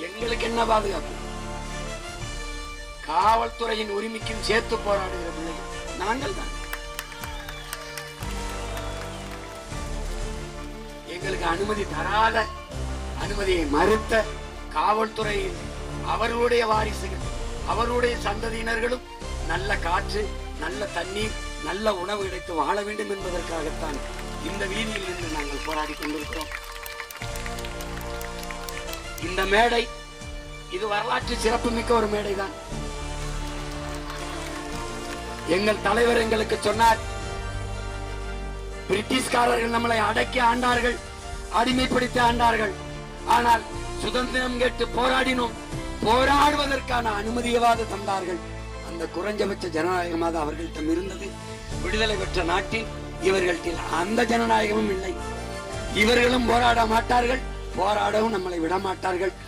எங்களுக்கு என்ன பாதுகாப்பு? காவல்துறையின் உரிமைக்கும் சேர்த்து போராடுகிற பிள்ளைகள் நாங்கள் தான். எங்களுக்கு அனுமதி தராத, அனுமதியை மறுத்த காவல்துறையின் அவர்களுடைய வாரிசுகள், அவர்களுடைய சந்ததியினர்களும் நல்ல காற்று, நல்ல தண்ணீர், நல்ல உணவு கிடைத்து வாழ வேண்டும் என்பதற்காகத்தான் இந்த வீதியில் நின்று நாங்கள் போராடி கொண்டிருக்கிறோம். இந்த மேடை இது வரலாற்று சிறப்புமிக்க ஒரு மேடைதான். எங்கள் தலைவர் எங்களுக்கு சொன்னார், பிரிட்டிஷ்காரர்கள் நம்மளை அடக்கி ஆண்டார்கள், அடிமைப்படுத்தி ஆண்டார்கள். ஆனால் சுதந்திரம் கேட்டு போராடினோம், போராடுவதற்கான அனுமதியவாத தந்தார்கள். அந்த குறைஞ்சபட்ச ஜனநாயகமாக அவர்களிடம் இருந்தது. விடுதலை பெற்ற நாட்டில் இவர்களில் அந்த ஜனநாயகமும் இல்லை. இவர்களும் போராட மாட்டார்கள், போராடவும் நம்மளை விட மாட்டார்கள்.